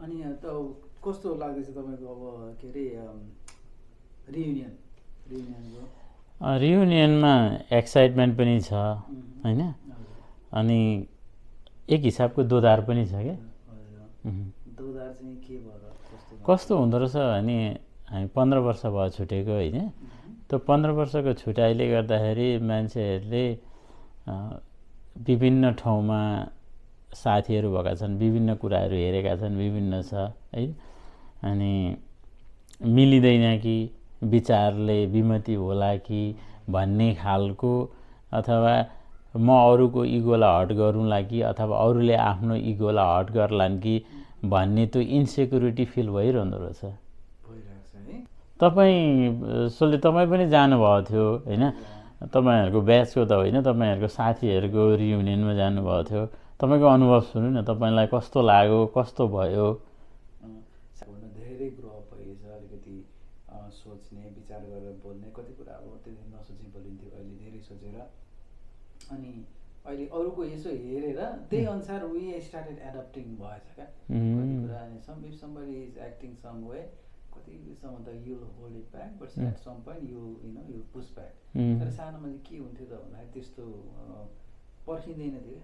अनि त कस्तो लाग्दैछ तपाईँको अब के अरे रियुनियनको रियुनियनमा एक्साइटमेन्ट पनि छ होइन, अनि एक हिसाबको दोधार पनि छ क्या। दोधार चाहिँ के भयो कस्तो हुँदो रहेछ भने हामी 15 वर्ष भयो छुटेको होइन, त्यो 15 वर्षको छुटाइले गर्दाखेरि मान्छेहरूले विभिन्न ठाउँमा साथीहरू भएका छन्, विभिन्न कुराहरू हेरेका छन्, विभिन्न छ है। अनि मिलिँदैन कि विचारले विमति होला कि भन्ने खालको, अथवा म अरूको इगोलाई हट गरौँला कि अथवा अरूले आफ्नो इगोलाई हट गर्लान् कि भन्ने त्यो इन्सेक्युरिटी फिल भइरहँदो रहेछ। तपाईँ पनि जानुभएको थियो होइन, तपाईँहरूको ब्याचको त होइन, तपाईँहरूको साथीहरूको रियुनियनमा जानुभएको थियो। तपाईँको अनुभव सुन्नु न, तपाईँलाई कस्तो लाग्यो, कस्तो भयो? धेरै ग्रो अप भइएछ, अलिकति सोच्ने विचार गरेर बोल्ने, कति कुरा अब त्यति नसोची बोलिन्थ्यो, अहिले धेरै सोचेर अनि अहिले अरूको यसो हेरेर त्यही अनुसार वी स्टार्टेड एडप्टिङ भएछ क्या कति कुरा। अनि somebody is acting some way, कतिसम्म त you hold it back, but at some point you push back. तर सानोमा चाहिँ के हुन्थ्यो त भन्दाखेरि त्यस्तो पर्खिँदैन थियो,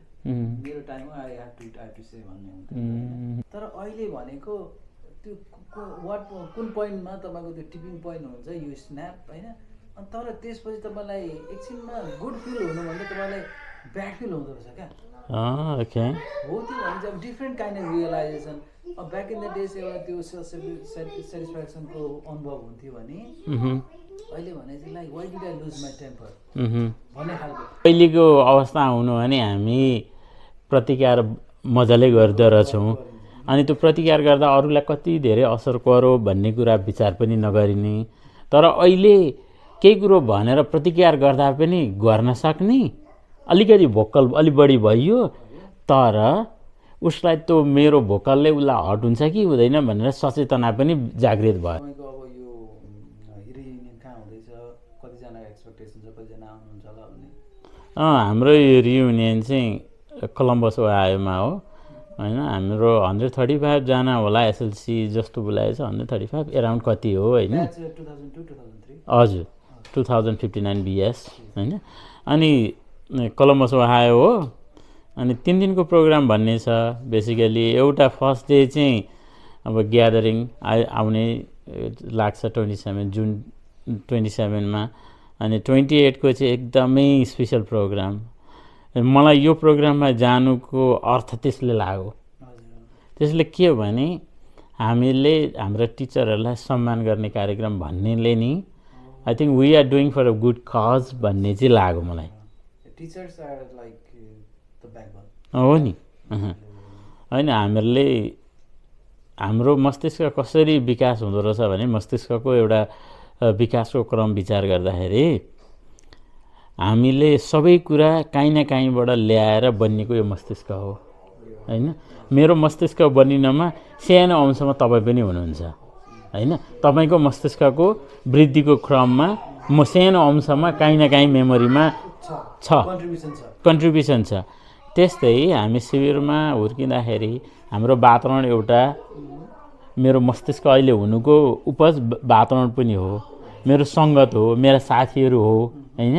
मेरो टाइम हो, आई हेभ टु से भन्ने हुन्थ्यो। तर अहिले भनेको त्यो कुन पोइन्टमा तपाईँको त्यो टिपिङ पोइन्ट हुन्छ, यो स्न्याप होइन। अनि तर त्यसपछि तपाईँलाई एकछिनमा गुड फिल हुनुभन्दा तपाईँलाई ब्याड फिल हुँदो रहेछ क्या। हो त्यो भने चाहिँ अब डिफ्रेन्ट काइन्ड अफ रियलाइजेसन। अब ब्याक इन द डेज एउटा त्यो सेटिस्फ्याक्सनको अनुभव हुन्थ्यो भने अहिले भने चाहिँ like why did I lose my temper भन्ने खालको अहिलेको अवस्था आउनु भने हामी प्रतिकार मजाले गर्दो रहेछौँ, अनि त्यो प्रतिकार गर्दा अरूलाई कति धेरै असर पर्यो भन्ने कुरा विचार पनि नगरिने। तर अहिले केही कुरो भनेर प्रतिकार गर्दा पनि गर्न सक्ने, अलिकति भोकल अलि बढी भइयो, तर उसलाई त्यो मेरो भोकलले उसलाई हट हुन्छ कि हुँदैन भनेर सचेतना पनि जागृत भयो। हाम्रो यो रियुनियन चाहिँ कोलम्बस ओहायोमा हो होइन। हाम्रो 135 जना होला, एसएलसी जस्तो बोलाएछ 135 एराउन्ड कति हो होइन। हजुर 2059 बिएस होइन। अनि कोलम्बस ओहायो हो। अनि 3 दिनको प्रोग्राम भन्ने छ। बेसिकली एउटा फर्स्ट डे चाहिँ अब ग्यादरिङ आउने लाग्छ 27 जुन 27मा, अनि 28 को चाहिँ एकदमै स्पेसल प्रोग्राम। मलाई यो प्रोग्राममा जानुको अर्थ त्यसले लाग्यो। त्यसले के हो भने हामीले हाम्रो टिचरहरूलाई सम्मान गर्ने कार्यक्रम भन्नेले नि I think we are doing for a good cause भन्ने चाहिँ लाग्यो मलाई। Teachers are like the backbone हो नि होइन। हाम्रो मस्तिष्क कसरी विकास हुँदो रहेछ भने मस्तिष्कको एउटा विकासको क्रम विचार गर्दाखेरि हामीले सबै कुरा काहीँ न काहीँबाट ल्याएर बनिएको यो मस्तिष्क हो होइन। मेरो मस्तिष्क बनिनमा सानो अंशमा तपाईँ पनि हुनुहुन्छ होइन। तपाईँको मस्तिष्कको वृद्धिको क्रममा म सानो अंशमा काहीँ न काहीँ मेमोरीमा छ, कन्ट्रिब्युसन छ। त्यस्तै हामी शिविरमा हुर्किँदाखेरि हाम्रो वातावरण एउटा, मेरो मस्तिष्क अहिले हुनुको उपज वातावरण पनि हो, मेरो सङ्गत हो, मेरा साथीहरू हो होइन।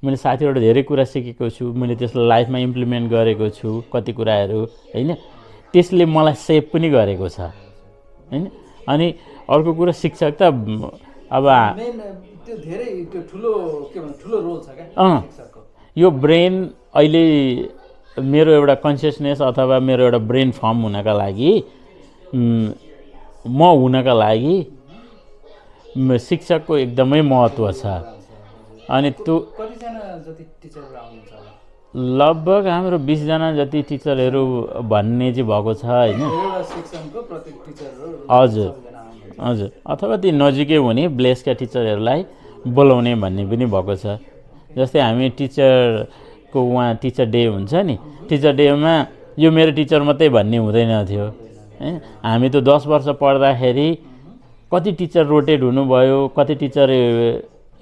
मैले साथीबाट धेरै कुरा सिकेको छु, मैले त्यसलाई लाइफमा इम्प्लिमेन्ट गरेको छु कति कुराहरू होइन। त्यसले मलाई सेभ पनि गरेको छ होइन। अनि अर्को कुरा शिक्षक त अब त्यो धेरै त्यो ठुलो रोल छ क्या शिक्षकको। यो ब्रेन अहिले मेरो एउटा कन्सियसनेस अथवा मेरो एउटा ब्रेन फर्म हुनका लागि म हुनका लागि शिक्षकको एकदमै महत्त्व छ। अनि त्यो लगभग हाम्रो 20 जना जति टिचरहरू भन्ने चाहिँ भएको छ होइन। हजुर हजुर, अथवा ती नजिकै हुने ब्लेसका टिचरहरूलाई बोलाउने भन्ने पनि भएको छ। जस्तै हामी टिचरको उहाँ टिचर डे हुन्छ नि, टिचर डेमा यो मेरो टिचर मात्रै भन्ने हुँदैन थियो होइन। हामी त 10 वर्ष पढ्दाखेरि कति टिचर रोटेट हुनुभयो, कति टिचर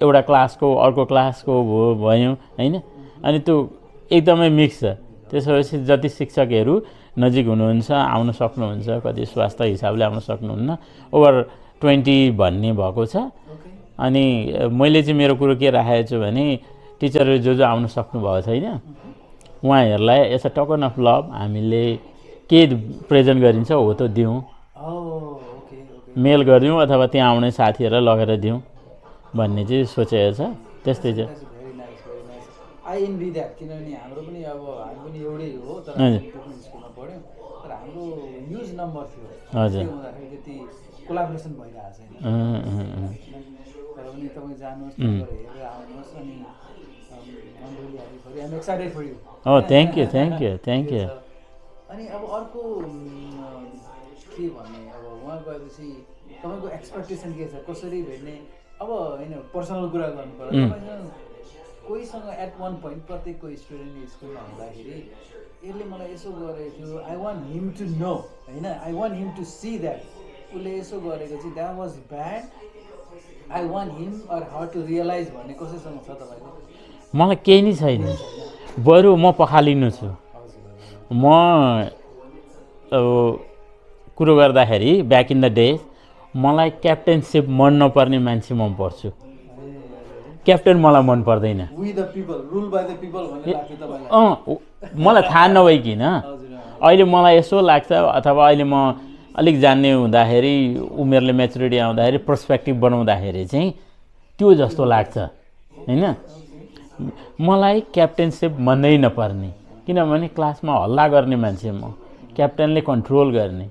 एउटा क्लासको अर्को क्लासको भयो होइन। अनि त्यो एकदमै मिक्स छ। त्यसपछि जति शिक्षकहरू नजिक हुनुहुन्छ आउन सक्नुहुन्छ, कति स्वास्थ्य हिसाबले आउन सक्नुहुन्न, ओभर 20 भन्ने भएको छ। अनि मैले चाहिँ मेरो कुरो के राखेको छु भने टिचरहरू जो आउन सक्नुभएको छैन उहाँहरूलाई as a token of love हामीले के प्रेजेन्ट गरिन्छ हो त दिउँ, मेल गरिदिउँ अथवा त्यहाँ आउने साथीहरूलाई लगेर दिउँ भन्ने चाहिँ सोचेको छ। त्यस्तै छ। आई एनभी द्याट, किनभने हाम्रो पनि अब हामी पनि एउटै हो तर डिफ्रेन्ट स्कुलमा पढ्यौँ, तर हाम्रो ह्युज नम्बर थियो। हजुर हुँदाखेरि त्यति कोलाबोरेसन भइरहेको छैन। तर पनि तपाईँ जानुहोस्, हेरेर आउनुहोस्। अनि I'm excited for you. Thank you thank you thank you. अनि अब अर्को के भने अब उहाँ गएपछि तपाईँको एक्सपेक्टेसन के छ, कसरी भेट्ने? अब होइन पर्सनल कुरा गर्नु पर्यो, कोहीसँग एट वान पोइन्ट प्रत्येकको स्टुडेन्ट स्कुलमा हुँदाखेरि यसले मलाई यसो गरेको थियो, I want him to know, होइन I want him to see that उसले यसो गरेको चाहिँ that was bad, I want him or her to realise भन्ने कसैसँग छ तपाईँको? मलाई केही नै छैन, बरु म पखालिनु छु। म अब कुरो गर्दाखेरि ब्याक इन द डेज मलाई क्याप्टेनसिप मन नपर्ने मान्छे मन पर्छु, क्याप्टेन मलाई मन पर्दैन। मलाई थाहा नभइकन अहिले मलाई यसो लाग्छ, अथवा अहिले म अलिक जान्ने हुँदाखेरि उमेरले मेच्युरिटी आउँदाखेरि पर्सपेक्टिभ बनाउँदाखेरि चाहिँ त्यो जस्तो लाग्छ होइन। मलाई क्याप्टेनसिप मनै नपर्ने, किनभने क्लासमा हल्ला गर्ने मान्छे म, क्याप्टेनले कन्ट्रोल गर्ने।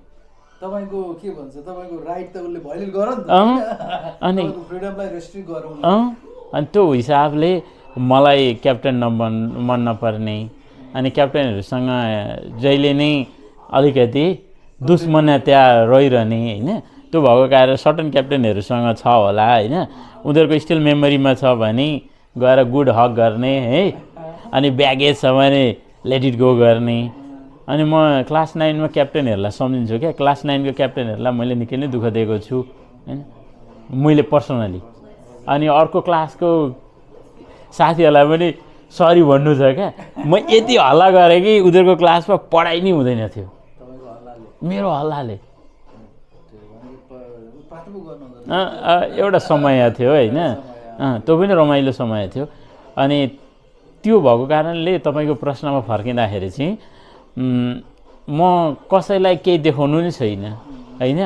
तपाईको के भन्छ, तपाईको राइट त उसले भइल गर नि त, अनि फ्रिडमलाई रेस्ट्रिक्ट गरौँ। अनि त्यो हिसाबले मलाई क्याप्टेन मन नपर्ने, अनि क्याप्टेनहरूसँग जहिले नै अलिकति दुश्मनता रहिरहने होइन। त्यो भएको कारण सर्टन क्याप्टेनहरूसँग छ होला होइन, उनीहरूको स्टिल मेमोरीमा छ भने गएर गुड हक गर्ने है, अनि ब्यागेज छ भने लेट इट गो गर्ने। अनि म क्लास 9मा क्याप्टेनहरूलाई सम्झिन्छु क्या, क्लास 9को क्याप्टेनहरूलाई मैले निकै नै दुःख दिएको छु होइन, मैले पर्सनली। अनि अर्को क्लासको साथीहरूलाई पनि सरी भन्नु छ क्या, म यति हल्ला गरेँ कि उनीहरूको क्लासमा पढाइ नै हुँदैन थियो मेरो हल्लाले। एउटा समय थियो होइन, त्यो पनि रमाइलो समय थियो। अनि त्यो भएको कारणले तपाईँको प्रश्नमा फर्किँदाखेरि चाहिँ म कसैलाई केही देखाउनु नै छैन होइन,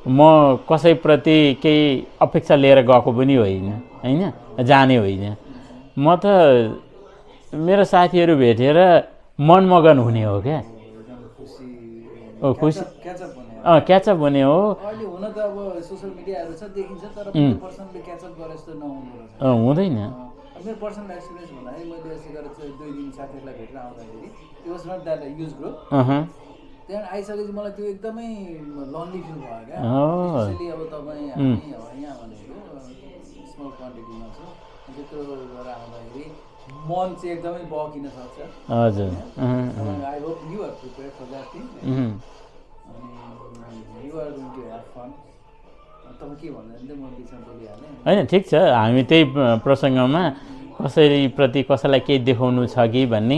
म कसैप्रति केही अपेक्षा लिएर गएको पनि होइन होइन, जाने होइन। म त मेरो साथीहरू भेटेर मनमगन हुने हो क्या, खुसी क्याचअप हुने हो। अहिले हुन त अब सोशल मिडियाहरू छ देखिन्छ, तर पर्सनली क्याचअप गरे जस्तो नहुँदो रहेछ। हुँदैन। मेरो पर्सनल एक्सपिरियन्स भन्दाखेरि मैले यसो गरेर 2 दिन साथीहरूलाई भेटेर आउँदाखेरि it was not that use group. त्यहाँबाट आइसकेपछि मलाई त्यो एकदमै लन्ली फिल भयो क्या। स्पेसली अब तपाईँ हामी यहाँ भनेको स्मल क्वान्टिटीमा छ, त्यत्रो गरेर आउँदाखेरि मन चाहिँ एकदमै बकिन सक्छ। हजुर, I hope you are prepared for that thing, अनि you are going to have fun. तपाईँ के भन्नुहुन्छ? म बिचमा बोलिहालेँ होइन, ठिक छ। हामी त्यही प्रसङ्गमा कसैप्रति कसैलाई केही देखाउनु छ कि भन्ने,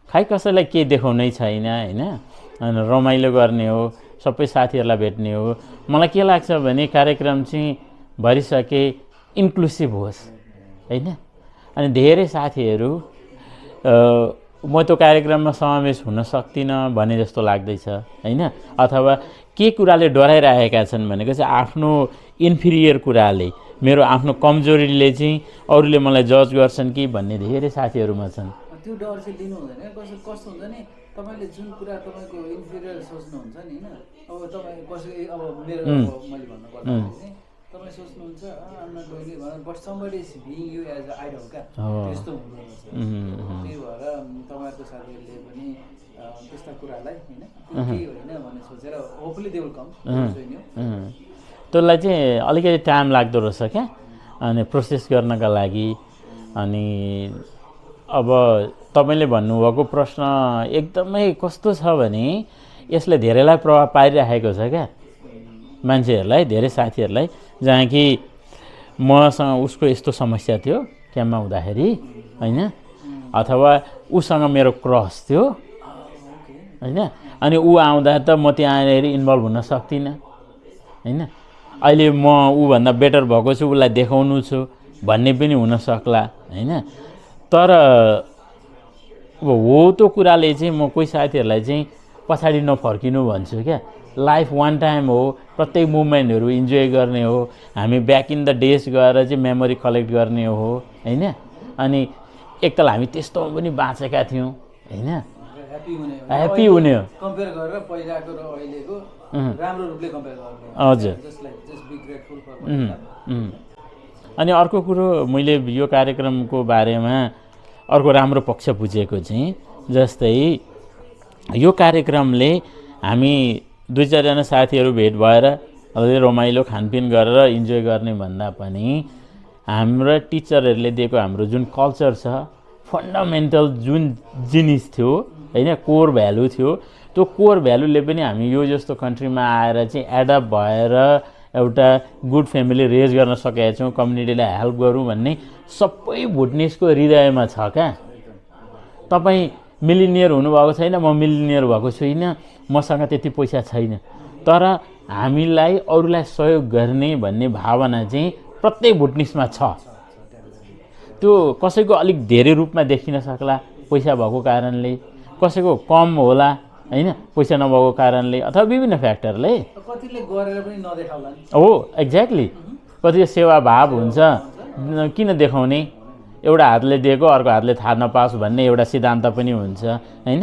खै कसैलाई केही देखाउनै छैन होइन, अनि रमाइलो गर्ने हो, सबै साथीहरूलाई भेट्ने हो। मलाई के लाग्छ भने कार्यक्रम चाहिँ भरिसके इन्क्लुसिभ होस् होइन। अनि धेरै साथीहरू म त्यो कार्यक्रममा समावेश हुन सक्दिनँ भने जस्तो लाग्दैछ होइन, अथवा के कुराले डराइरहेका छन् भनेको चाहिँ आफ्नो इन्फिरियर कुराले, मेरो आफ्नो कमजोरीले चाहिँ अरूले मलाई जज गर्छन् कि भन्ने धेरै साथीहरूमा छन्। त्यो डर चाहिँ लिनु हुँदैन। कस्तो हुन्छ नि, तपाईँले जुन कुरा तपाईँको इन्फिरियर सोच्नुहुन्छ नि होइन, अब तपाईँ कसै अब मेरो मैले भन्नु पर्दाखेरि चाहिँ तपाईँ सोच्नुहुन्छ आम नट डुइङ इट भनेर, but somebody is being you as a idol क्या, त्यस्तो हुँदो रहेछ। त्यही भएर तपाईँहरूको साथीहरूले पनि त्यस्ता कुरालाई होइन केही होइन भन्ने सोचेर होपफुली दे विल कम। त्यसलाई चाहिँ अलिकति टाइम लाग्दो रहेछ क्या, अनि प्रोसेस गर्नका लागि। अनि अब तपाईँले भन्नुभएको प्रश्न एकदमै कस्तो छ भने यसले धेरैलाई प्रभाव पारिरहेको छ क्या, मान्छेहरूलाई, धेरै साथीहरूलाई, जहाँ कि मसँग उसको यस्तो समस्या थियो क्याम्पमा हुँदाखेरि होइन, अथवा उसँग मेरो क्रस थियो होइन। अनि ऊ आउँदा त म त्यहाँनिर इन्भल्भ हुन सक्दिनँ होइन। अहिले म ऊभन्दा बेटर भएको छु, उसलाई देखाउनु छु भन्ने पनि हुनसक्ला होइन। तर अब हो त्यो कुराले चाहिँ म कोही साथीहरूलाई चाहिँ पछाडि नफर्किनु भन्छु क्या। लाइफ वान टाइम हो, प्रत्येक मुभमेन्टहरू इन्जोय गर्ने हो। हामी ब्याक इन द डेज गएर चाहिँ मेमोरी कलेक्ट गर्ने हो होइन। अनि एकताल हामी त्यस्तोमा पनि बाँचेका थियौँ होइन। ह्याप्पी हुने हो कम्पेयर गरेर पहिलाको र अहिलेको राम्रो रूपले कम्पेयर गर्ने। हजुर। Just be grateful for. अनि अर्को कुरो मैले यो कार्यक्रमको बारेमा अर्को राम्रो पक्ष बुझेको चाहिँ जस्तै यो कार्यक्रमले हामी 2-4जना साथीहरू भेट भएर अलि रमाइलो खानपिन गरेर इन्जोय गर्ने भन्दा पनि हाम्रा टिचरहरूले दिएको हाम्रो जुन कल्चर छ, फन्डामेन्टल जुन जिनिस थियो होइन, कोर भ्यालु थियो, त्यो कोर भ्यालुले पनि हामी यो जस्तो कन्ट्रीमा आएर चाहिँ एडप्ट भएर एउटा गुड फ्यामिली रेज गर्न सकेका छौँ, कम्युनिटीलाई हेल्प गरौँ भन्ने सबै भुटनिसको हृदयमा छ क्या। तपाईँ मिलिनियर हुनुभएको छैन, म मिलिनियर भएको छुइनँ, मसँग त्यति पैसा छैन, तर हामीलाई अरूलाई सहयोग गर्ने भन्ने भावना चाहिँ प्रत्येक भुटनिसमा छ। त्यो कसैको अलिक धेरै रूपमा देखिन सक्ला पैसा भएको कारणले, कसैको कम होला होइन पैसा नभएको कारणले, अथवा विभिन्न फ्याक्टरले। कतिले गरेर पनि नदेखाउला नि। हो एक्ज्याक्टली। कति सेवा भाव हुन्छ, किन देखाउने, एउटा हातले दिएको अर्को हातले थाहा नपाओस् भन्ने एउटा सिद्धान्त पनि हुन्छ होइन।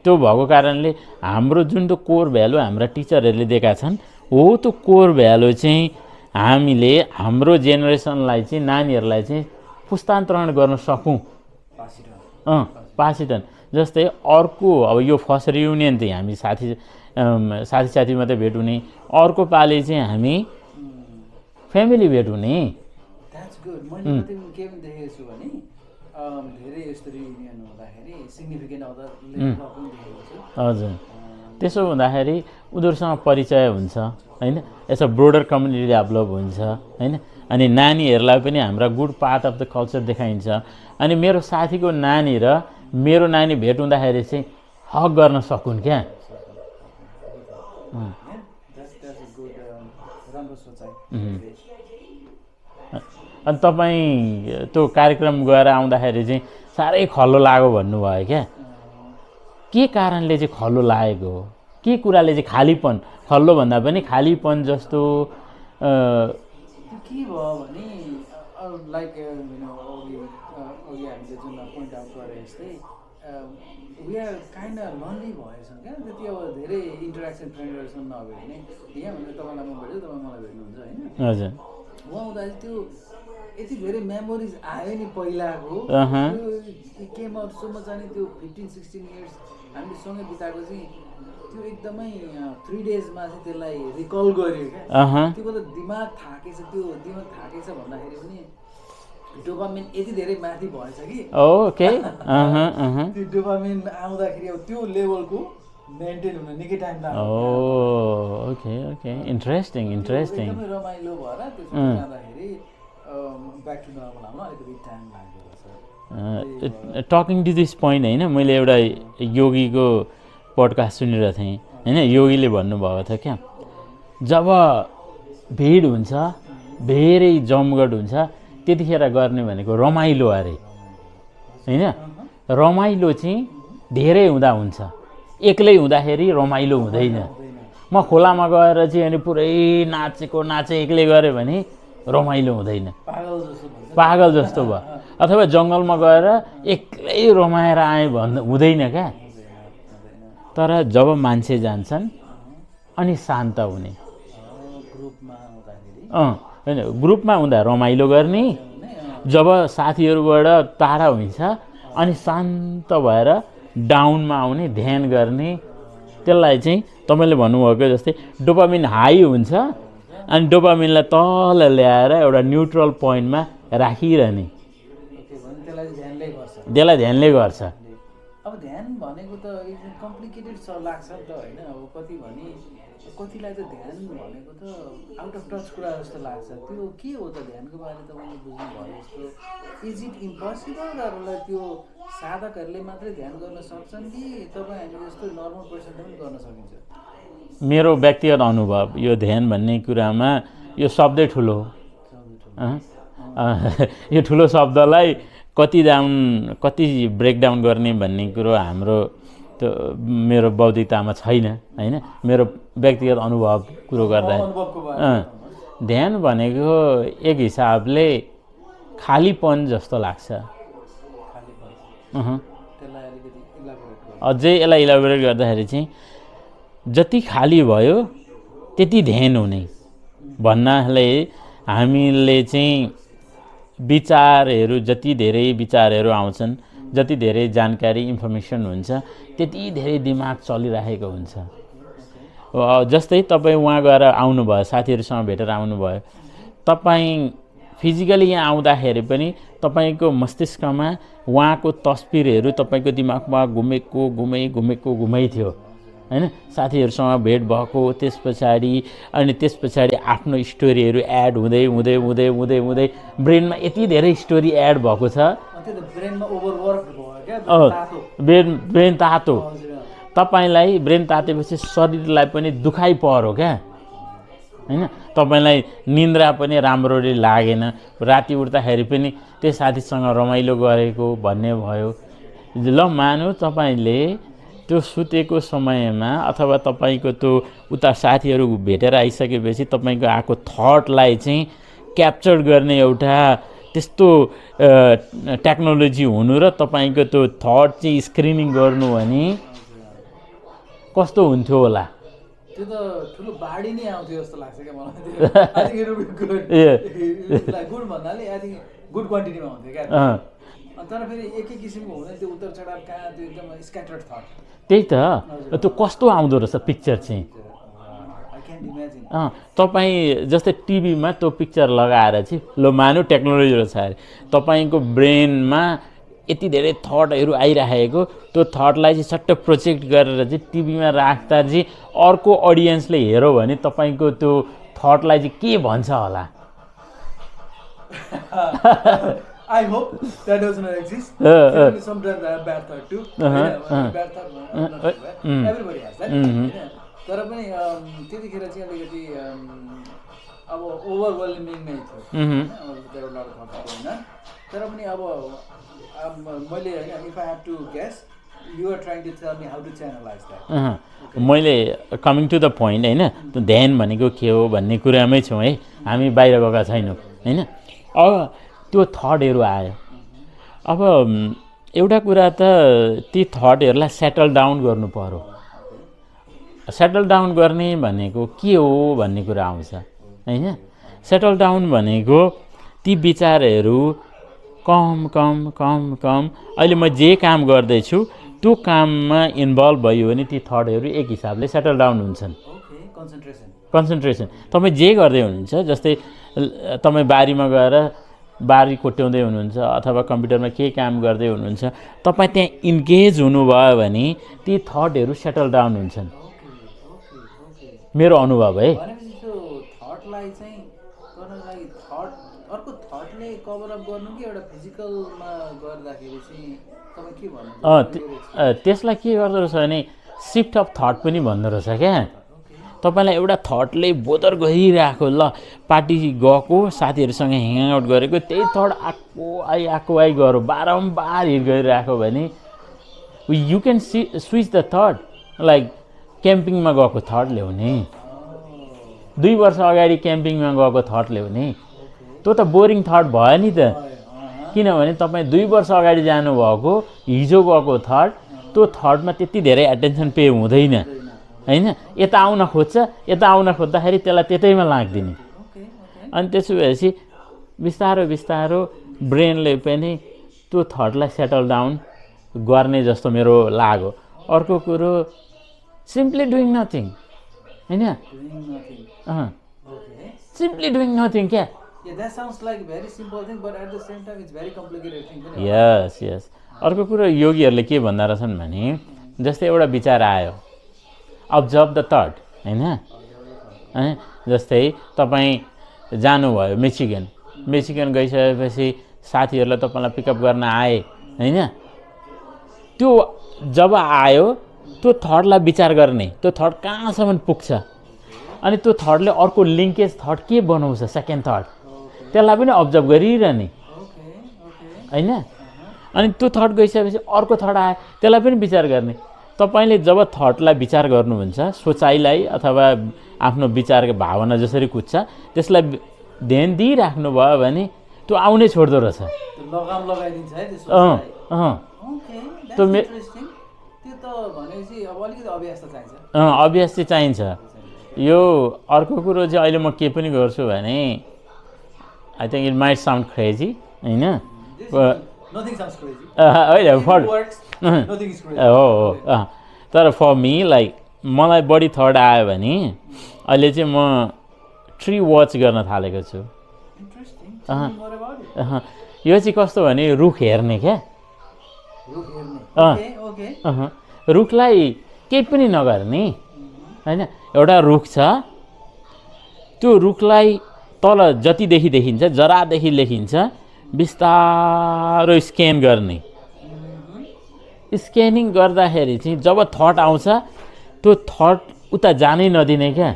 त्यो भएको कारणले हाम्रो जुन त्यो कोर भ्यालु हाम्रा टिचरहरूले दिएका छन् हो, त्यो कोर भ्यालु चाहिँ हामीले हाम्रो जेनेरेसनलाई चाहिँ नानीहरूलाई चाहिँ पुस्तान्तरण गर्न सकौँ। पासिटन जस्तै अर्को अब यो फर्स्ट रियुनियन चाहिँ हामी साथी मात्रै भेट हुने, अर्को पालि चाहिँ हामी फ्यामिली भेट हुने। That's good. मैले के पनि देखेको छु भने धेरै यस्तो रियुनियन हुँदाखेरि सिग्निफिकेन्ट आउँदा पनि देखेको छु। हजुर। त्यसो हुँदाखेरि उनीहरूसँग परिचय हुन्छ होइन, यसो ब्रोडर कम्युनिटी डेभलप हुन्छ होइन। अनि नानीहरूलाई पनि हाम्रा good part of the culture देखाइन्छ। अनि मेरो साथीको नानी र मेरो नानी भेट हुँदाखेरि चाहिँ हक गर्न सकुन् क्या। अनि तपाईँ त्यो कार्यक्रम गएर आउँदाखेरि चाहिँ साह्रै खल्लो लाग्यो भन्नुभयो क्या। के कारणले चाहिँ खल्लो लागेको हो, के कुराले चाहिँ खालीपन, खल्लो भन्दा पनि खालीपन जस्तो के भयो भने लाइक अघि हामीले जुन पोइन्ट आउट गरे जस्तै we are kind of lonely भएछौँ क्या। त्यति अब धेरै इन्टरेक्सन फ्रेन्डहरूसँग नभेट्ने, यहाँ भनेर तपाईँलाई म भेट्छु, तपाईँ मलाई भेट्नुहुन्छ होइन। हजुर। उहाँ आउँदाखेरि त्यो यति धेरै मेमोरिज आयो नि पहिलाको, केम आउट सो मच। अनि त्यो 15-16 इयर्स हामीले सँगै बिताएको चाहिँ त्यो एकदमै 3 डेजमा चाहिँ त्यसलाई रिकल गर्यो क्या। त्यो त दिमाग थाकेछ, त्यो दिमाग थाकेछ भन्दाखेरि पनि डोपामिन यति धेरै माथि भएछ कि ओके। त्यो डोपामिन आउँदाखेरि अब त्यो लेभलको मेन्टेन हुन निकै टाइम लाग्यो। Okay okay, interesting. एकदमै रमाइलो भएर त्यसमा जाँदाखेरि ब्याक टु नर्मल आउन अलिकति टाइम लाग्यो। टकिङ टु दिस पोइन्ट होइन, मैले एउटा योगीको पोडकास्ट सुनेर थिएँ होइन। योगीले भन्नुभएको थियो क्या, जब भिड हुन्छ, धेरै जमघट हुन्छ, त्यतिखेर गर्ने भनेको रमाइलो अरे होइन। रमाइलो चाहिँ धेरै हुँदा हुन्छ, एक्लै हुँदाखेरि रमाइलो हुँदैन। म खोलामा गएर चाहिँ अनि पुरै नाचे एक्लै गऱ्यो भने रमाइलो हुँदैन, पागल जस्तो भयो। अथवा जङ्गलमा गएर एक्लै रमाएर आएँ हुँदैन क्या। तर जब मान्छे जान्छन् अनि शान्त हुने, होइन ग्रुपमा हुँदा रमाइलो गर्ने, जब साथीहरूबाट टाढा हुन्छ अनि शान्त भएर डाउनमा आउने, ध्यान गर्ने, त्यसलाई चाहिँ तपाईँले भन्नुभएको जस्तै डोपामिन हाई हुन्छ। अनि डोपामिनलाई तल ल्याएर एउटा न्युट्रल पोइन्टमा राखिरहने, त्यसलाई ध्यानले गर्छ। अब ध्यान भनेको त एकदम कम्प्लिकेटेड लाग्छ नि त होइन। अब कतिलाई त ध्यान भनेको त आउट अफ टच कुरा जस्तो लाग्छ। त्यो के हो त ध्यानको बारे तपाईँले बुझ्नुभयो जस्तो? इज इट इम्पोसिबल र त्यो साधकहरूले मात्रै ध्यान गर्न सक्छन् कि तपाईँ हामी जस्तो नर्मल पर्सनले पनि गर्न सकिन्छ? मेरो व्यक्तिगत अनुभव यो ध्यान भन्ने कुरामा यो शब्दै ठुलो हो। यो ठुलो शब्दलाई कति ब्रेकडाउन गर्ने भन्ने कुरो हाम्रो त्यो मेरो बौद्धिकतामा छैन होइन। मेरो व्यक्तिगत अनुभव कुरो गर्दा ध्यान भनेको एक हिसाबले खालीपन जस्तो लाग्छ। अझै यसलाई इलाबोरेट गर्दाखेरि चाहिँ जति खाली भयो त्यति ध्यान हुने भन्नाले हामीले चाहिँ विचारहरू जति धेरै विचारहरू आउँछन्, जति धेरै जानकारी इन्फर्मेसन हुन्छ त्यति धेरै दिमाग चलिरहेको हुन्छ। जस्तै तपाईँ वहाँ गएर आउनुभयो, साथीहरूसँग भेटेर आउनुभयो, तपाईँ फिजिकली यहाँ आउँदाखेरि पनि तपाईँको मस्तिष्कमा उहाँको तस्बिरहरू तपाईँको दिमागमा घुमेकै थियो होइन। साथीहरूसँग भेट भएको त्यस पछाडि आफ्नो स्टोरीहरू एड हुँदै हुँदै हुँदै हुँदै हुँदै ब्रेनमा यति धेरै स्टोरी एड भएको छ। ब्रेन तातो, तपाईँलाई ब्रेन तातेपछि शरीरलाई पनि दुखाइ पऱ्यो क्या होइन। तपाईँलाई निन्द्रा पनि राम्ररी लागेन, राति उठ्दाखेरि पनि त्यो साथीसँग रमाइलो गरेको भन्ने भयो। ल मानु तपाईँले त्यो सुतेको समयमा अथवा तपाईँको त्यो उता साथीहरू भेटेर आइसकेपछि तपाईँको आएको थटलाई चाहिँ क्याप्चर गर्ने एउटा त्यस्तो टेक्नोलोजी हुनु र तपाईँको त्यो थट चाहिँ स्क्रिनिङ गर्नु भने कस्तो हुन्थ्यो होला? त्यो त ठुलो बाढी नै आउँथ्यो जस्तो लाग्छ क्या मलाई। गुड भन्नाले आई थिङ्क गुड क्वान्टिटीमा हुन्थ्यो क्या। तर फेरि एकै किसिमको हुँदैन, त्यो उतार चढाव कहाँ त्यो एकदम स्क्याटर्ड थट। त्यही त, त्यो कस्तो आउँदो रहेछ पिक्चर चाहिँ। तपाईँ जस्तै टिभीमा त्यो पिक्चर लगाएर चाहिँ ल मानु टेक्नोलोजी रहेछ अरे, तपाईँको ब्रेनमा यति धेरै थटहरू आइरहेको, त्यो थटलाई चाहिँ सट्ट प्रोजेक्ट गरेर चाहिँ टिभीमा राख्दा चाहिँ अर्को अडियन्सले हेऱ्यो भने तपाईँको त्यो थटलाई चाहिँ के भन्छ होला? I hope that does not exist. Sometimes I have bad thought too. Bad thought, not bad. Everybody has that. तर पनि त्यतिखेर चाहिँ अलिकति अब ओभरवेलमिङ नै थियो होइन। तर पनि अब मैले होइन, if I have to guess, you are trying to tell me how to channelize that. मैले कमिङ टु द पोइन्ट होइन, ध्यान भनेको के हो भन्ने कुरामै छौँ है, हामी बाहिर गएका छैनौँ होइन। अब त्यो थटहरू आयो, अब एउटा कुरा त ती थटहरूलाई सेटल डाउन गर्नु पर्यो। सेटल डाउन गर्ने भनेको के हो भन्ने कुरा आउँछ होइन। सेटल डाउन भनेको ती विचारहरू कम कम कम कम अहिले म जे काम गर्दैछु त्यो काममा इन्भल्भ भयो भने ती थटहरू एक हिसाबले सेटल डाउन हुन्छन्। कन्सन्ट्रेसन तपाईँ जे गर्दै हुनुहुन्छ, जस्तै तपाईँ बारीमा गएर बारी कोट्याउँदै हुनुहुन्छ अथवा कम्प्युटरमा केही काम गर्दै हुनुहुन्छ, तपाईँ त्यहाँ इन्गेज हुनुभयो भने ती थटहरू सेटल डाउन हुन्छन्। मेरो अनुभव है। थटलाई चाहिँ गर्नलाई अर्को थटले कभर अप गर्नु कि एउटा फिजिकलमा गर्दाखेरि चाहिँ तपाईँ के भन्नुहुन्छ? त्यसलाई के गर्दो रहेछ भने सिफ्ट अफ थट पनि भन्दो रहेछ क्या। तपाईँलाई एउटा थटले बोदर गरिरहेको, ल पार्टी गएको साथीहरूसँग ह्याङआउट गरेको, त्यही थट आएको गरौँ बारम्बार हिट गरिरहेको भने you can switch the thought. Like क्याम्पिङमा गएको थट ल्याउने, 2 वर्ष अगाडि क्याम्पिङमा गएको थट ल्याउने, त्यो त बोरिङ थट भयो नि त। किनभने तपाईँ 2 वर्ष अगाडि जानुभएको हिजो गएको थट, त्यो थटमा त्यति धेरै एटेन्सन पे हुँदैन होइन। यता आउन खोज्दाखेरि त्यसलाई त्यतैमा लाग्दिने। अनि त्यसो भएपछि बिस्तारो ब्रेनले पनि त्यो थटलाई सेटल डाउन गर्ने जस्तो मेरो लाग्यो। अर्को कुरो सिम्पली डुइङ नथिङ होइन, सिम्पली डुइङ नथिङ क्या। Yeah, that sounds like a very simple thing, but at the same time, it's very complicated thing. Yes. अर्को कुरो योगीहरूले के भन्दा रहेछन् भने जस्तै एउटा विचार आयो, अब्जर्भ द थट, होइन? जस्तै तपाईँ जानुभयो मिचिगन गइसकेपछि साथीहरूलाई तपाईँलाई पिकअप गर्न आए, होइन? त्यो जब आयो त्यो थटलाई विचार गर्ने, त्यो थट कहाँसम्म पुग्छ, अनि त्यो थटले अर्को लिङ्केज थट के बनाउँछ, सेकेन्ड थट, त्यसलाई पनि अब्जर्भ गरिरहने, होइन? अनि त्यो थट गइसकेपछि अर्को थट आयो, त्यसलाई पनि विचार गर्ने। तपाईँले जब थटलाई विचार गर्नुहुन्छ, सोचाइलाई अथवा आफ्नो विचारको भावना जसरी कुद्छ त्यसलाई ध्यान दिइराख्नुभयो भने त्यो आउनै छोड्दो रहेछ। लगाम लगाइदिन्छ है त्यो त्यो त भनेपछि अब अलिकति अभ्यास त चाहिन्छ। अभ्यास चाहिँ चाहिन्छ। यो अर्को कुरो चाहिँ अहिले म के पनि गर्छु भने I think it might sound crazy, होइन? हो, तर फर मी लाइक मलाई बढी थट आयो भने अहिले चाहिँ म ट्री वच गर्न थालेको छु। यो चाहिँ कस्तो भने रुख हेर्ने क्या, रुखलाई केही पनि नगर्ने, होइन? एउटा रुख छ, त्यो रुखलाई तल जतिदेखि देखिन्छ, जरादेखि देखिन्छ, बिस्तारो स्क्यान गर्ने। स्क्यानिङ गर्दाखेरि चाहिँ जब थट आउँछ त्यो थट उता जानै नदिने क्या।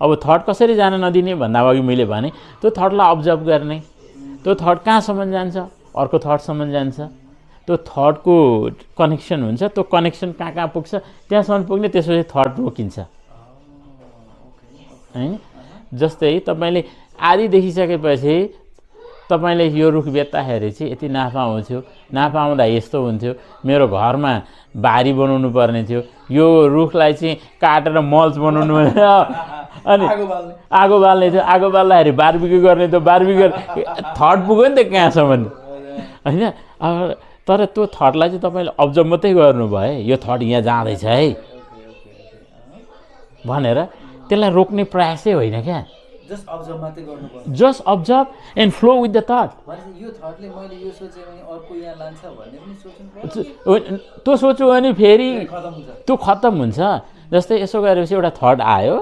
अब थट कसरी जान नदिने भन्दा अघि मैले भने त्यो थटलाई अब्जर्भ गर्ने, त्यो थट कहाँसम्म जान्छ, अर्को थटसम्म जान्छ, त्यो थटको कनेक्सन हुन्छ, त्यो कनेक्सन कहाँ कहाँ पुग्छ त्यहाँसम्म पुग्ने, त्यसपछि थट रोकिन्छ, होइन? जस्तै तपाईँले आदि देखिसकेपछि तपाईँले यो रुख बेच्दाखेरि चाहिँ यति नाफा हुन्थ्यो, नाफा आउँदा यस्तो हुन्थ्यो, मेरो घरमा बारी बनाउनु पर्ने थियो, यो रुखलाई चाहिँ काटेर मल्च बनाउनु, अनि आगो बाल्ने थियो, आगो बाल्दाखेरि बारबिक्यू गर्ने थियो, बारबिक्यू थट पुग्यो नि त कहाँसम्म, होइन? तर त्यो थटलाई चाहिँ तपाईँले अब्जर्भ मात्रै गर्नुभयो, यो थट यहाँ जाँदैछ है भनेर त्यसलाई रोक्ने प्रयासै होइन क्या। Just observe and flow with the thought. त्यो सोच्यो भने फेरि त्यो खत्तम हुन्छ। जस्तै यसो गरेपछि एउटा थट आयो,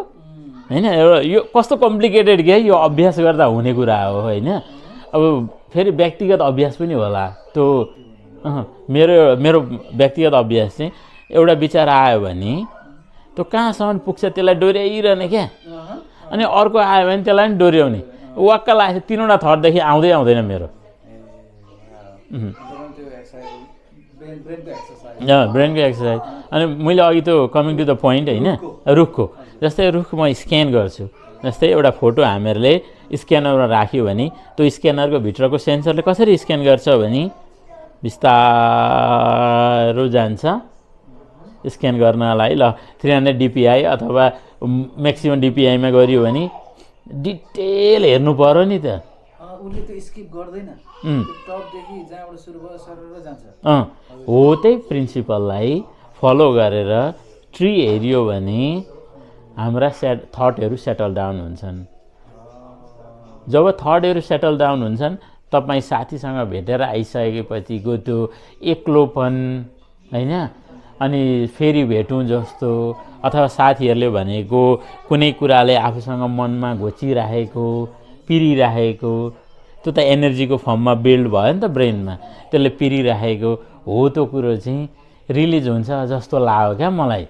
होइन? एउटा यो कस्तो कम्प्लिकेटेड क्या, यो अभ्यास गर्दा हुने कुरा हो, होइन? अब फेरि व्यक्तिगत अभ्यास पनि होला त्यो। मेरो व्यक्तिगत अभ्यास चाहिँ एउटा विचार आयो भने त्यो कहाँसम्म पुग्छ त्यसलाई डोर्याइरहने क्या, अनि अर्को आयो भने त्यसलाई पनि डोर्याउने। वाक्क लाग्छ, तिनवटा थटदेखि आउँदै आउँदैन मेरो। ब्रेनको एक्सर्साइज। अनि मैले अघि त्यो कमिङ टु द पोइन्ट, होइन? रुखको जस्तै रुख म स्क्यान गर्छु, जस्तै एउटा फोटो हामीहरूले स्क्यानरमा राख्यो भने त्यो स्क्यानरको भित्रको सेन्सरले कसरी स्क्यान गर्छ भने बिस्तारो जान्छ स्क्यान गर्नलाई। ल 300 DPI अथवा म्याक्सिमम DPI-मा गरियो भने डिटेल हेर्नु पर्यो नि त। उसले त्यो स्किप गर्दैन, टपदेखि जहाँबाट सुरु भयो सरर जान्छ। हो, त्यही प्रिन्सिपललाई फलो गरेर ट्री हेऱ्यो भने हाम्रा थटहरू सेटल डाउन हुन्छन्। जब थटहरू सेटल डाउन हुन्छन्, तपाईँ साथीसँग भेटेर आइसकेपछिको त्यो एक्लोपन, होइन? अनि फेरि भेटौँ जस्तो, अथवा साथीहरूले भनेको कुनै कुराले आफूसँग मनमा घोचिराखेको, पिरिराखेको, त्यो त एनर्जीको फर्ममा बिल्ड भयो नि त ब्रेनमा, त्यसले पिरिराखेको हो, त्यो कुरो चाहिँ रिलिज हुन्छ जस्तो लाग्यो क्या मलाई।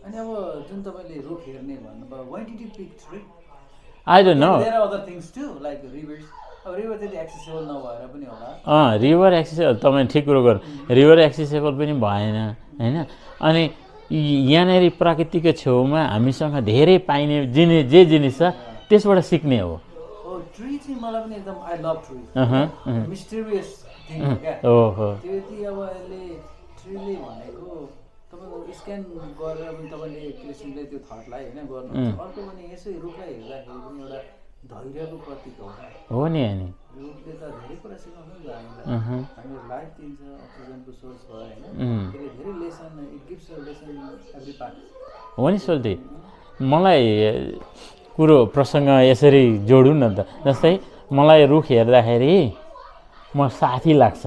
अनि अब जुन तपाईँले रुख हेर्ने भन्नुभयो, why did you pick tree? I don't know. There are other things too, like rivers. अब रिभर त्यति एक्सेसिबल नभएर पनि होला। रिभर एक्सेसिबल, तपाईँ ठिक कुरो गर्नु, रिभर एक्सेसिबल पनि भएन, होइन? अनि यहाँनिर प्रकृतिको छेउमा हामीसँग धेरै पाइने जे जिनिस छ त्यसबाट सिक्ने हो। ट्री चाहिँ मलाई पनि एकदम I love tree, mysterious thing हो क्या। ओहो, त्यो यति अब यसले ट्रीले भनेको तपाईँको स्क्यान गरेर पनि तपाईँले एक किसिमले त्यो थटलाई, होइन, गर्नुहुन्छ। अर्को पनि यसै रुखलाई हेर्दाखेरि पनि एउटा धैर्यको प्रतीक हो नि। अनि रुखले त धेरै कुरा सिकाउँछ नि त हामीलाई, हामीलाई लाइफ दिन्छ, अक्सिजनको सोर्स भयो, होइन? त्यसले धेरै lesson, it gives a lesson every part हो नि। सोल्टी मलाई कुरो प्रसङ्ग यसरी जोडौँ न त। जस्तै मलाई रुख हेर्दाखेरि म साथी लाग्छ।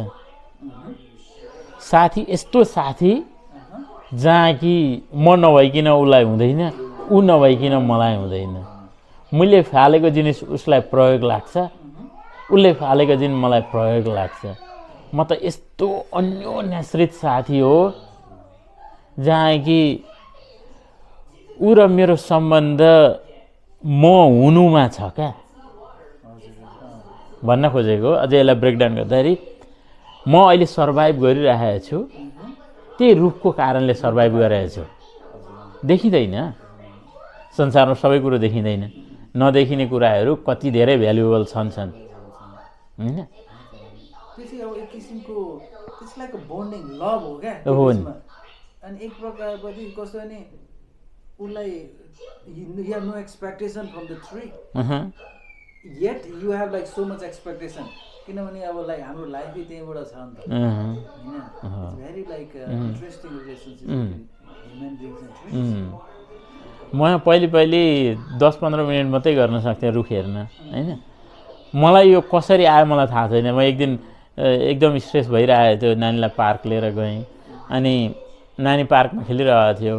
साथी यस्तो साथी जहाँ कि म नभइकन उसलाई हुँदैन, ऊ नभइकन मलाई हुँदैन। मैले फालेको जिनिस उसलाई प्रयोग लाग्छ, उसले फालेको जिनिस मलाई प्रयोग लाग्छ। म त यस्तो अन्योन्याश्रित साथी हो जहाँ कि ऊ र मेरो सम्बन्ध म हुनुमा छ क्या भन्न खोजेको। अझै यसलाई ब्रेकडाउन गर्दाखेरि म अहिले सर्भाइभ गरिरहेको छु, त्यही रुखको कारणले सर्भाइभ गरिरहेको छु। देखिँदैन, संसारमा सबै कुरो देखिँदैन, नदेखिने कुराहरू कति धेरै भ्यालुएबल छन् होइन। त्यो चाहिँ अब एक किसिमको it's like a bonding love हो क्या हो नि। अनि एक प्रकारको कस्तो भने उसलाई you have no expectation from the tree yet you have like so much expectation, किनभने अब लाइक हाम्रो लाइफै त्यहीँबाट छ नि त होइन। It's very like interesting relationship human beings and trees. म पहिले 10-15 मिनट मात्रै गर्न सक्थेँ रुख हेर्न होइन। मलाई यो कसरी आयो मलाई थाहा छैन। म एक दिन एकदम स्ट्रेस भइरहेको थियो, नानीलाई पार्क लिएर गएँ। अनि नानी पार्कमा खेलिरहेको थियो।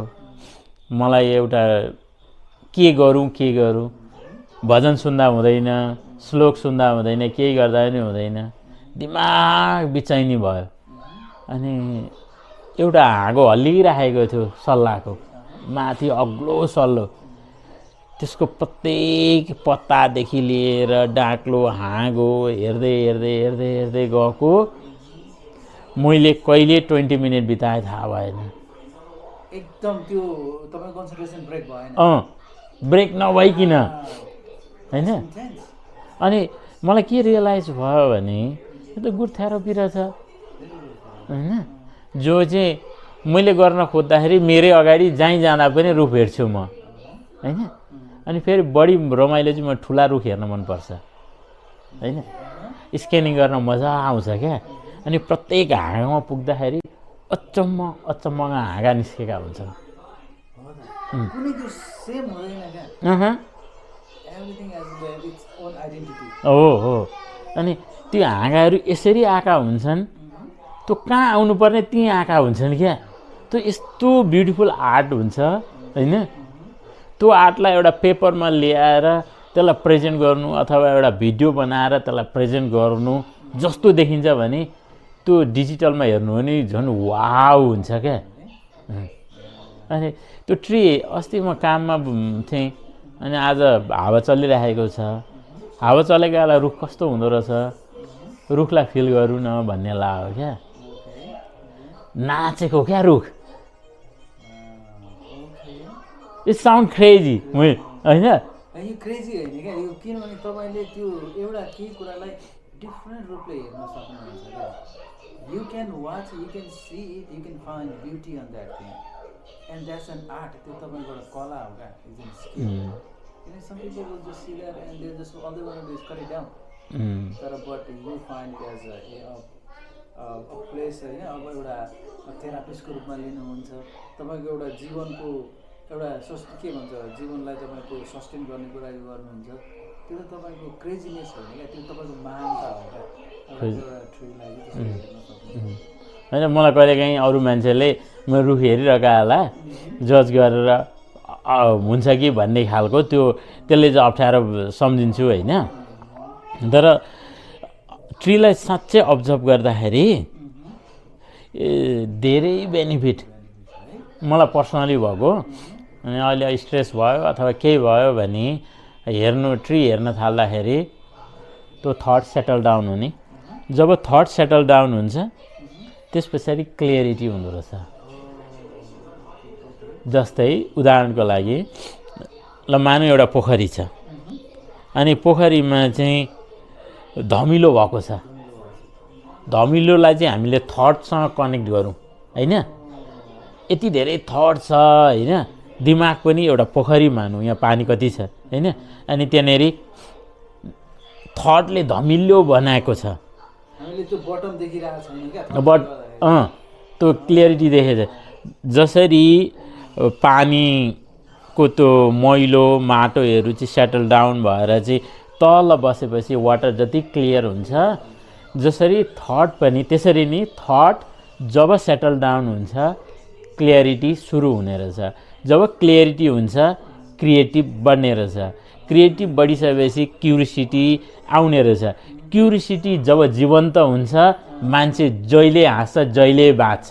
मलाई एउटा के गरौँ भजन सुन्दा हुँदैन, श्लोक सुन्दा हुँदैन, केही गर्दा पनि हुँदैन, दिमाग बिचाइनी भयो। अनि एउटा हाँगो हल्लिरहेको थियो सल्लाहको माथि, अग्लो सल्लो, त्यसको प्रत्येक पत्तादेखि लिएर डाँक्लो हाँगो हेर्दै हेर्दै हेर्दै हेर्दै गएको। मैले कहिले 20 मिनट बिताएँ थाहा भएन। एकदम त्यो तपाईको कन्सन्ट्रेसन ब्रेक भएन। ब्रेक नभइकन होइन। अनि मलाई के रियलाइज भयो भने यो त गुड थेरापी रहेछ होइन। जो चाहिँ मैले गर्न खोज्दाखेरि मेरै अगाडि जहीँ जाँदा पनि रुख हेर्छु म होइन। अनि फेरि बढी रमाइलो चाहिँ म ठुला रुख हेर्न मनपर्छ होइन। स्क्यानिङ गर्न मजा आउँछ क्या। अनि प्रत्येक हाँगामा पुग्दाखेरि अचम्मका हाँगा निस्केका हुन्छन्। हो। अनि त्यो हाँगाहरू यसरी आएका हुन्छन्, त्यो कहाँ आउनुपर्ने त्यहीँ आएका हुन्छन् क्या। त्यो यस्तो ब्युटिफुल आर्ट हुन्छ होइन। त्यो आर्टलाई एउटा पेपरमा ल्याएर त्यसलाई प्रेजेन्ट गर्नु अथवा एउटा भिडियो बनाएर त्यसलाई प्रेजेन्ट गर्नु जस्तो देखिन्छ भने त्यो डिजिटलमा हेर्नु भने झन् वाउ हुन्छ क्या। अनि त्यो ट्री अस्ति म काममा थिएँ अनि आज हावा चलिरहेको छ। हावा चलेको बेला रुख कस्तो हुँदो रहेछ, रुखलाई फिल गरौँ न भन्ने लाग्यो क्या। नाचेको क्या रुख। इट साउन्ड क्रेजी होइन। यो क्रेजी होइन क्या यो, किनभने तपाईँले त्यो एउटा केही कुरालाई डिफ्रेन्ट रूपले हेर्न सक्नुहुन्छ क्या। You can watch, you can see it, you can find beauty on that thing and that's an art. त्यो तपाईँको एउटा कला हो क्या, इज एन स्किल। किन some people will just see that and they just all they want to do is cut it down. तर but you find it as a place होइन। अब एउटा थेरापिस्टको रूपमा लिनुहुन्छ। तपाईँको एउटा जीवनको एउटा के भन्छ, जीवनलाई तपाईँको सस्टेन गर्ने कुरा यो गर्नुहुन्छ। त्यो त तपाईँको क्रेजिनेस होइन क्या, त्यो तपाईँको महानता हो क्या एउटा ट्रीलाई होइन। मलाई कहिलेकाहीँ अरू मान्छेले म रुख हेरिरहेका होला जज गरेर हुन्छ कि भन्ने खालको त्यसले चाहिँ अप्ठ्यारो सम्झिन्छु होइन। तर ट्रीलाई साँच्चै अब्जर्भ गर्दाखेरि धेरै बेनिफिट मलाई पर्सनली भएको। अनि अहिले स्ट्रेस भयो अथवा केही भयो भने ट्री हेर्न थाल्दाखेरि त्यो थट सेटल डाउन हुने। जब थट सेटल डाउन हुन्छ त्यस पछाडि क्लियरिटी हुँदो रहेछ। जस्तै उदाहरणको लागि ल मानौँ एउटा पोखरी छ अनि पोखरीमा चाहिँ धमिलो भएको छ। धमिलोलाई चाहिँ हामीले थटसँग कनेक्ट गरौँ होइन। यति धेरै थट छ होइन। दिमाग पनि एउटा पोखरी मानौँ, यहाँ पानी कति छ होइन। अनि त्यहाँनेरि थटले धमिलो बनाएको छ। त्यो क्लियरिटी देखेछ। जसरी पानीको त्यो मैलो माटोहरू चाहिँ सेटल डाउन भएर चाहिँ तल बसेपछि वाटर जति क्लियर हुन्छ जसरी थट पनि त्यसरी नै थट जब सेटल डाउन हुन्छ क्लियरिटी सुरु हुने रहेछ, जब क्लियरिटी हुन्छ क्रिएटिभ बढ्ने रहेछ, क्रिएटिभ बढिसकेपछि क्युरियोसिटी आउने रहेछ, क्युरियोसिटी जब जीवन्त हुन्छ मान्छे जहिले हाँस्छ जहिले बाँच्छ।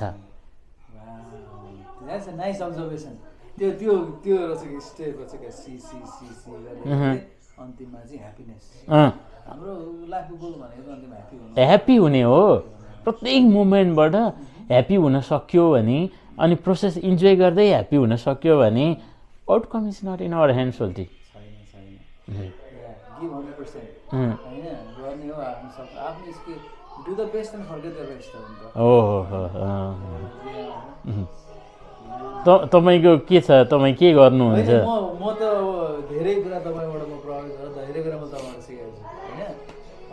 That's a nice observation. त्यो त्यो त्यो रहेछ स्टेप रहेछ क्या सी सी सी सी गर्दै अन्तिममा चाहिँ ह्याप्पिनेस। हाम्रो लाइफको गोल भनेको अन्तिममा ह्याप्पी हुनु, ह्याप्पी हुने हो। प्रत्येक मुमेन्टबाट ह्याप्पी हुन सक्यो भने अनि प्रोसेस इन्जोय गर्दै ह्याप्पी हुन सक्यो भने outcome is not in our hands होल्टी। छैन गिभ 100% होइन गर्ने हो आफ्नो सब आफ्नो skill do the best and forget the rest हो नि त। तपाईँको के छ, तपाईँ के गर्नुहुन्छ? म त धेरै कुरा तपाईँबाट म प्रभावित भएर धेरै कुरा म तपाईँबाट सिकेको छु होइन।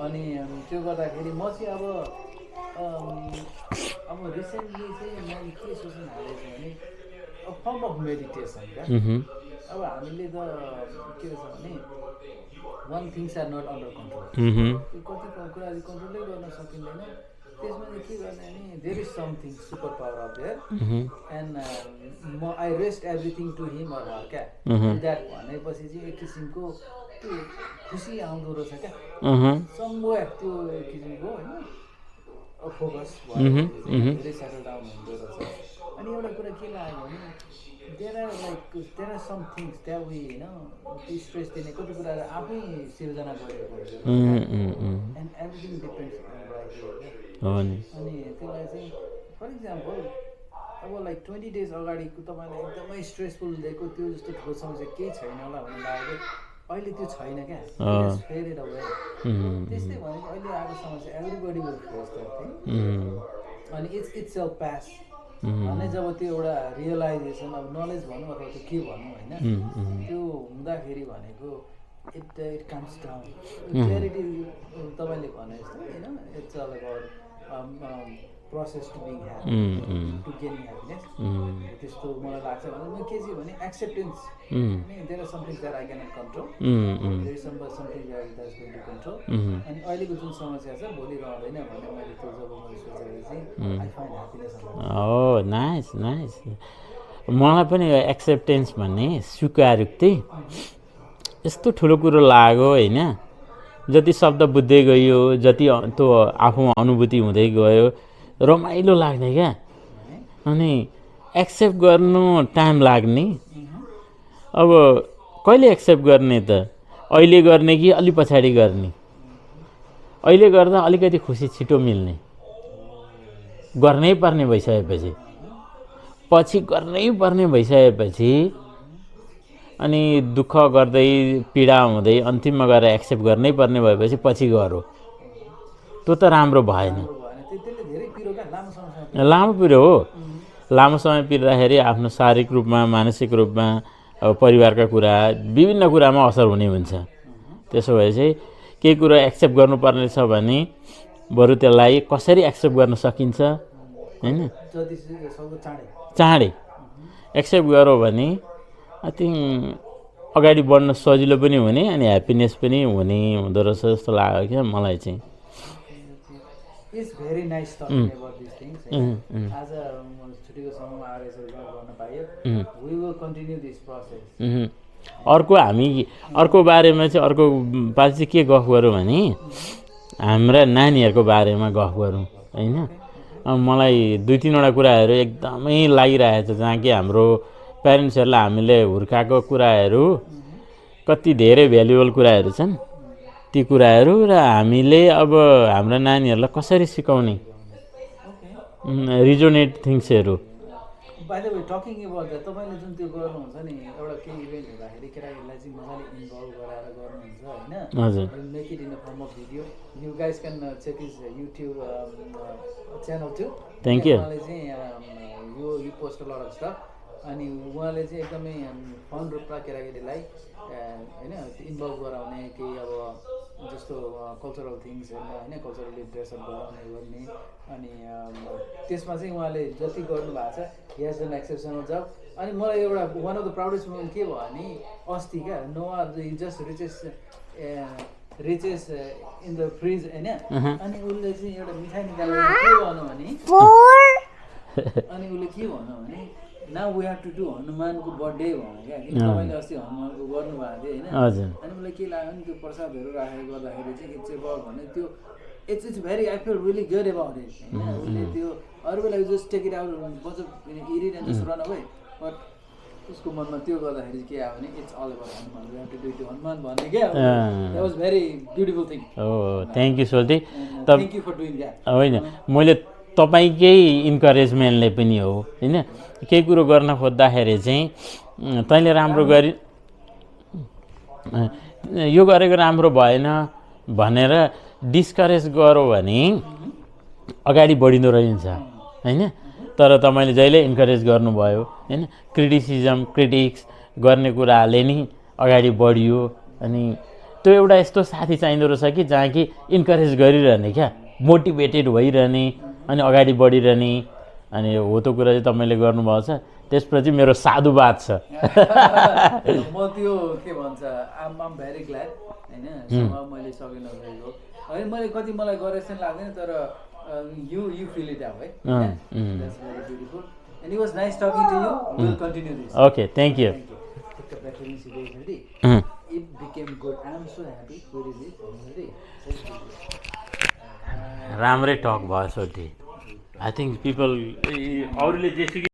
अनि त्यो गर्दाखेरि म चाहिँ अब रिसेन्टली चाहिँ मैले के सोच्नु थालेको छु भने फर्म अफ मेडिटेसन क्या। अब हामीले त के रहेछ भने when things are not under control. त्यो कति कुराहरू कन्ट्रोलै गर्न सकिँदैन। त्यसमा चाहिँ के गर्ने भने there is something super power of there and म I rest everything to him or her क्या। द्याट भनेपछि चाहिँ एक किसिमको त्यो खुसी आउँदो रहेछ क्या समवेयर, त्यो एक किसिमको होइन फोकस धेरै सेटल डाउन हुँदो रहेछ। अनि एउटा कुरा के लाग्यो भने देयर आर सम थिङ्स त्यहाँ उयो होइन त्यो स्ट्रेस दिने कति कुराहरू आफै सिर्जना गरेको एन्ड एभ्रिथिङ डिपेन्ड्स अनि त्यसलाई चाहिँ फर इक्जाम्पल अब लाइक 20 days अगाडि तपाईँलाई एकदमै स्ट्रेसफुल दिएको त्यो जस्तो ठुलो समस्या केही छैन होला भन्ने लागेको अहिले त्यो छैन क्या, फेडेड अवे। त्यस्तै भनेको अहिले आएको समस्या everybody will face that thing अनि इट्स सेल्फ पास भन्ने जब त्यो एउटा रियलाइजेसन अब नलेज भनौँ अथवा त्यो के भनौँ होइन त्यो हुँदाखेरि भनेको इट कम्स डाउन क्ल्यारिटी। तपाईँले भने जस्तो होइन it's all about process to being happy to gaining happiness. त्यस्तो मलाई लाग्छ भने म के चाहिँ भने acceptance there are something that I cannot control, there is something that is going to control. अनि अहिलेको जुन समस्या छ भोलि रहँदैन भने मैले त्यो जब मैले सोचेर चाहिँ I find happiness. Oh nice nice. मलाई पनि एक्सेप्टेन्स भन्ने स्वीकारोक्ति यस्तो ठुलो कुरो लाग्यो होइन। जति शब्द बुझ्दै गयो जति त्यो आफूमा अनुभूति हुँदै गयो रमाइलो लाग्ने क्या। अनि एक्सेप्ट गर्नु टाइम लाग्ने। अब कहिले एक्सेप्ट गर्ने त? अहिले गर्ने कि अलि पछाडि गर्ने? अहिले गर्दा अलिकति खुसी छिटो मिल्ने, गर्नै पर्ने भइसकेपछि पछि गर्नै पर्ने भइसकेपछि अनि दुःख गर्दै पीडा हुँदै अन्तिममा गएर एक्सेप्ट गर्नै पर्ने भएपछि पछि गरौँ, त्यो त राम्रो भएन। लामो पिरो हो। लामो समय पिर्दाखेरि आफ्नो शारीरिक रूपमा मानसिक रूपमा अब परिवारका कुरा विभिन्न कुरामा असर हुने हुन्छ। त्यसो भए चाहिँ केही कुरो एक्सेप्ट गर्नुपर्ने छ भने बरु त्यसलाई कसरी एक्सेप्ट गर्न सकिन्छ होइन चाँडै एक्सेप्ट गरौँ भने आई थिङ्क अगाडि बढ्न सजिलो पनि हुने अनि ह्याप्पिनेस पनि हुने हुँदो रहेछ जस्तो लाग्यो क्या मलाई चाहिँ। It's very nice talking about this things. आज छुट्टीको समयमा आएर यसरी गर्न पाइयो। We will continue this process. अर्को बारेमा चाहिँ अर्को पालि चाहिँ के गफ गरौँ भने हाम्रा नानीहरूको बारेमा गफ गरौँ होइन। मलाई 2-3वटा कुराहरू एकदमै लागिरहेको छ जहाँ कि हाम्रो प्यारेन्ट्सहरूलाई हामीले हुर्काएको कुराहरू कति धेरै भ्यालुएबल कुराहरू छन्। ती कुराहरू र हामीले अब हाम्रा नानीहरूलाई कसरी सिकाउने रिजोनेट थिङ्सहरू। By the way talking about that तपाईँले जुन त्यो गर्नुहुन्छ नि एउटा केही इभेन्ट हुँदाखेरि केटाकेटीलाई चाहिँ मजाले इन्भल्भ गराएर गर्नुहुन्छ होइन। हजुर make it in the form of video. You guys can check his YouTube channel too. Thank you. उहाँले चाहिँ यो post a lot of stuff अनि उहाँले चाहिँ एकदमै फन रूपमा केटाकेटीलाई होइन इन्भल्भ गराउने केही अब जस्तो कल्चरल थिङ्सहरूमा होइन कल्चरली ड्रेसअप गराउने गर्ने अनि त्यसमा चाहिँ उहाँले जति गर्नुभएको छ हेज एन एक्सेप्सनल जब। अनि मलाई एउटा one of the proudest moment के भयो भने अस्ति क्या Noah just reaches reaches in the fridge होइन अनि उसले चाहिँ एउटा मिठाई निकालेर के गर्नु भने अनि उसले के भन्नु भने now we have to do हनुमानको बर्थडे भन्यो क्या किन तपाईँले अस्ति हनुमानको गर्नुभएको थियो होइन हजुर अनि उसलाई के लाग्यो भने त्यो प्रसादहरू राखेर गर्दाखेरि चाहिँ इट्स एबाउट भने त्यो it's very I feel really good about it होइन उसले त्यो अरू बेला जस्ट टेक इट आउट बज इरिट and just run away but उसको मनमा त्यो गर्दाखेरि के आयो भने it's all about Hanuman we have to do it Hanuman भन्ने क्या that was very beautiful thing हो थ्याङ्क यू सोल्टी thank you for doing that होइन मैले तपाईँकै इन्करेजमेन्टले पनि हो होइन केही कुरो गर्न खोज्दाखेरि चाहिँ तैँले राम्रो गरी यो गरेको राम्रो भएन भनेर डिस्करेज गऱ्यो भने अगाडि बढिँदो रहन्छ होइन तर तपाईँले जहिले इन्करेज गर्नुभयो होइन क्रिटिक्स गर्ने कुराले नि अगाडि बढियो अनि त्यो एउटा यस्तो साथी चाहिँदो रहेछ कि जहाँ कि इन्करेज गरिरहने क्या मोटिभेटेड भइरहने अनि अगाडि बढिरहने अनि हो त्यो कुरा चाहिँ तपाईँले गर्नुभएको छ त्यसप्रति मेरो साधुवाद छ म त्यो के भन्छ आम भेरी ग्ल्याड होइन मैले सकेन गरेको होइन मैले कति मलाई गरेको जस्तो लाग्दैन तर यु फिल इट आउट है that's very beautiful and it was nice talking to you will continue this okay thank you It became good. I'm so happy. Where is it? राम्रै टक भयो सोल्टी आई थिङ्क पिपल अरूले जेसुकै